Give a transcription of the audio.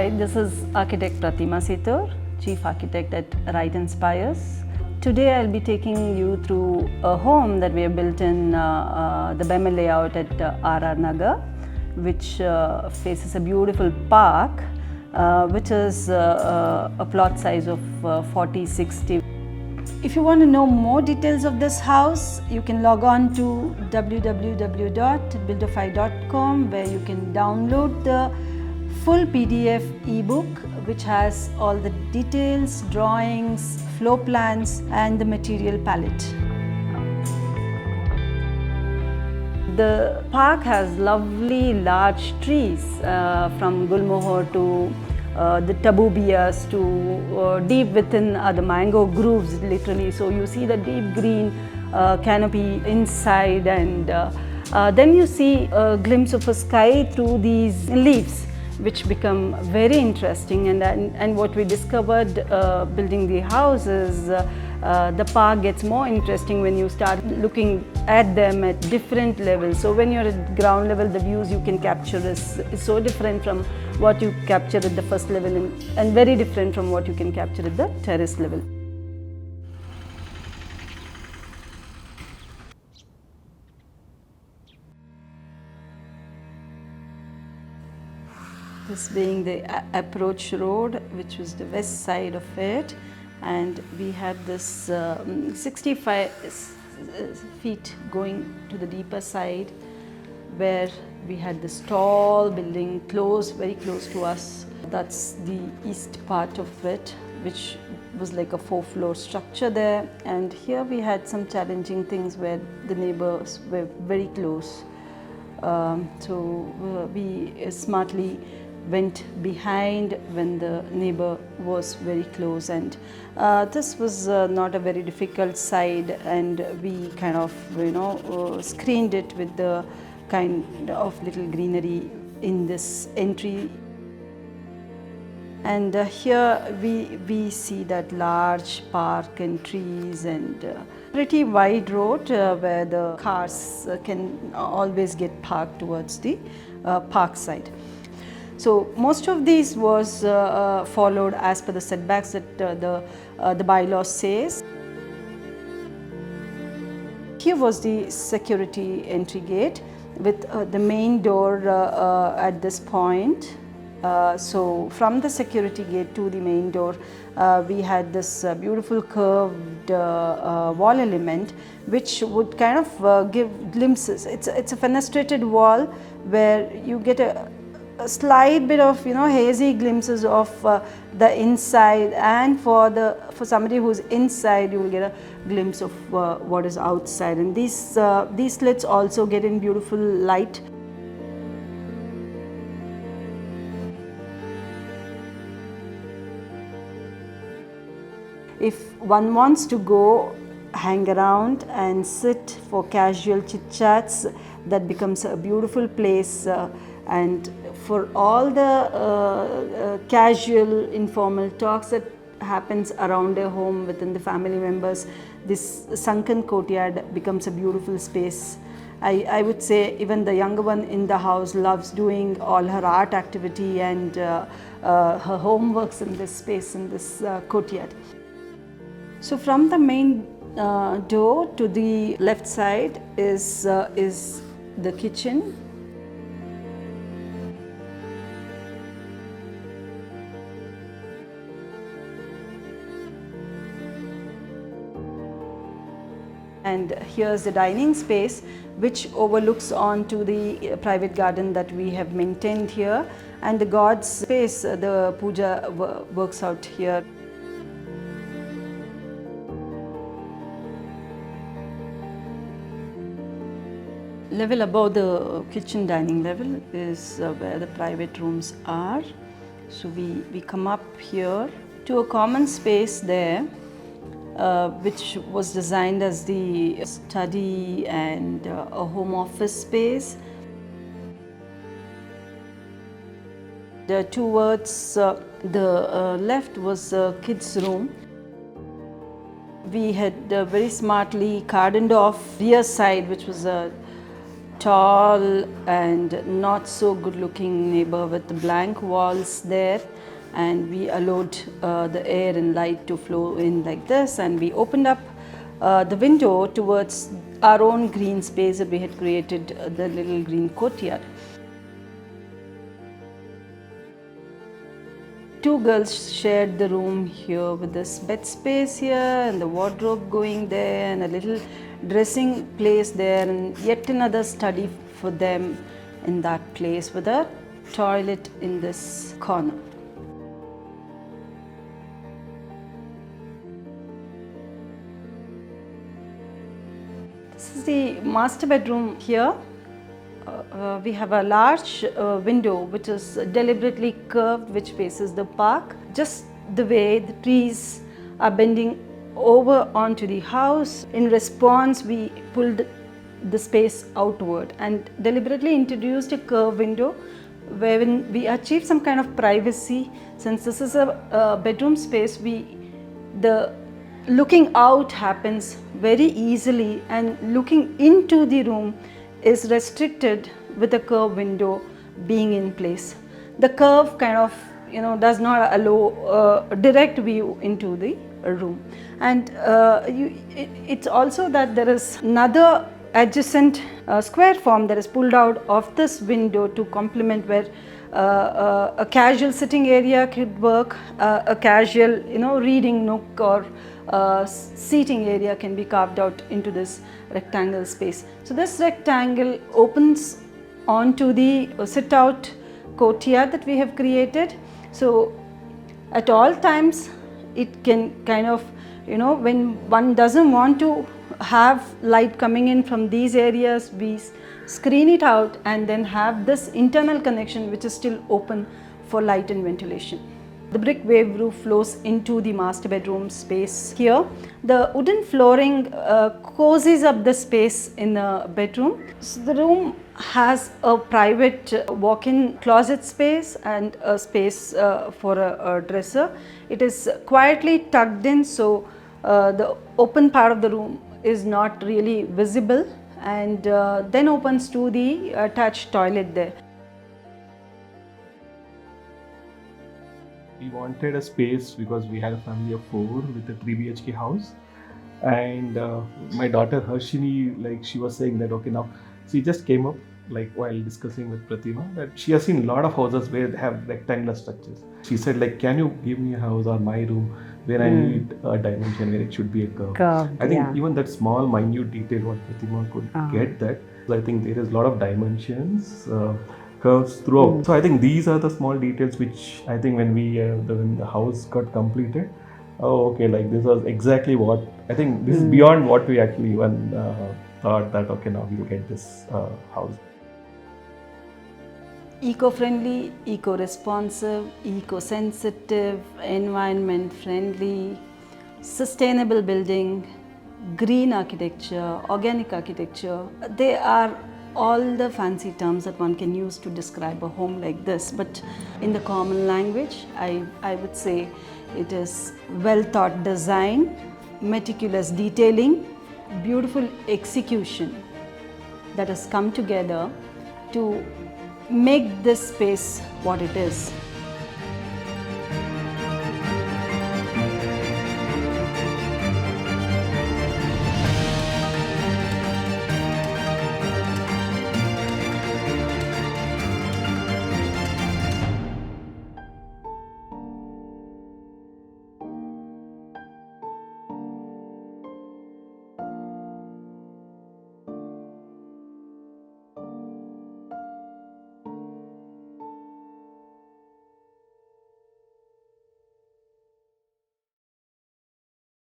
Hi, this is architect Prathima Seethur, Chief Architect at Wright Inspires. Today I'll be taking you through a home that we have built in the Bema layout at RR Nagar, which faces a beautiful park, which is a plot size of 40-60. If you want to know more details of this house, you can log on to www.builderfi.com, where you can download the full PDF ebook which has all the details, drawings, floor plans and the material palette. The park has lovely large trees from Gulmohar to the tabubias to deep within the mango groves literally. So you see the deep green canopy inside, and then you see a glimpse of a sky through these leaves, which become very interesting. And what we discovered building the house is the park gets more interesting when you start looking at them at different levels. So when you're at ground level, the views you can capture is so different from what you capture at the first level, and very different from what you can capture at the terrace level. This being the approach road, which was the west side of it, and we had this 65 feet going to the deeper side, where we had this tall building very close to us. That's the east part of it, which was like a 4-floor structure there. And here we had some challenging things where the neighbors were very close. So we smartly went behind when the neighbor was very close, and this was not a very difficult side, and we kind of screened it with the kind of little greenery in this entry. And here we see that large park and trees and pretty wide road where the cars can always get parked towards the park side. So most of these was followed as per the setbacks that the bylaw says. Here was the security entry gate with the main door at this point. So from the security gate to the main door, we had this beautiful curved wall element, which would kind of give glimpses. It's a fenestrated wall where you get a slight bit of hazy glimpses of the inside, and for somebody who's inside, you will get a glimpse of what is outside. And these slits also get in beautiful light. If one wants to go hang around and sit for casual chit chats, that becomes a beautiful place. And for all the casual informal talks that happens around a home within the family members, this sunken courtyard becomes a beautiful space. I would say even the younger one in the house loves doing all her art activity and her homeworks in this space, in this courtyard. So from the main door to the left side is the kitchen. And here's the dining space, which overlooks onto the private garden that we have maintained here, and the God's space, the puja works out here. Level above the kitchen dining level is where the private rooms are. So we come up here to a common space there, which was designed as the study and a home office space. Towards the left was a kids' room. We had very smartly cordoned off rear side, which was a tall and not so good looking neighbor with blank walls there, and we allowed the air and light to flow in like this, and we opened up the window towards our own green space that we had created, the little green courtyard. Two girls shared the room here with this bed space here and the wardrobe going there and a little dressing place there, and yet another study for them in that place with a toilet in this corner. This is the master bedroom here. We have a large window which is deliberately curved, which faces the park. Just the way the trees are bending over onto the house, in response we pulled the space outward and deliberately introduced a curved window wherein we achieve some kind of privacy. Since this is a bedroom space, the looking out happens very easily, and looking into the room is restricted with a curved window being in place. The curve kind of does not allow direct view into the room, and it's also that there is another adjacent square form that is pulled out of this window to complement, where a casual sitting area could work, a casual reading nook or seating area can be carved out into this rectangle space. So this rectangle opens onto the sit out courtyard that we have created. So at all times it can kind of when one doesn't want to have light coming in from these areas, we screen it out and then have this internal connection which is still open for light and ventilation. The brick wave roof flows into the master bedroom space here. The wooden flooring cozies up the space in the bedroom. So the room has a private walk-in closet space and a space for a dresser. It is quietly tucked in, so the open part of the room is not really visible, and then opens to the attached toilet there. We wanted a space because we had a family of 4 with a 3 BHK house, and my daughter Harshini, she was saying that now she just came up while discussing with Prathima that she has seen a lot of houses where they have rectangular structures. She said can you give me a house or my room where I need a dimension where it should be a curve. I think even that small minute detail what Prathima could get that. So I think there is a lot of dimensions, curves throughout. So I think these are the small details which I think when when the house got completed, this was exactly what I think. This is beyond what we actually even thought that now we'll get this house. Eco-friendly, eco-responsive, eco-sensitive, environment-friendly, sustainable building, green architecture, organic architecture. They are all the fancy terms that one can use to describe a home like this, but in the common language, I would say it is well thought design, meticulous detailing, beautiful execution that has come together to make this space what it is.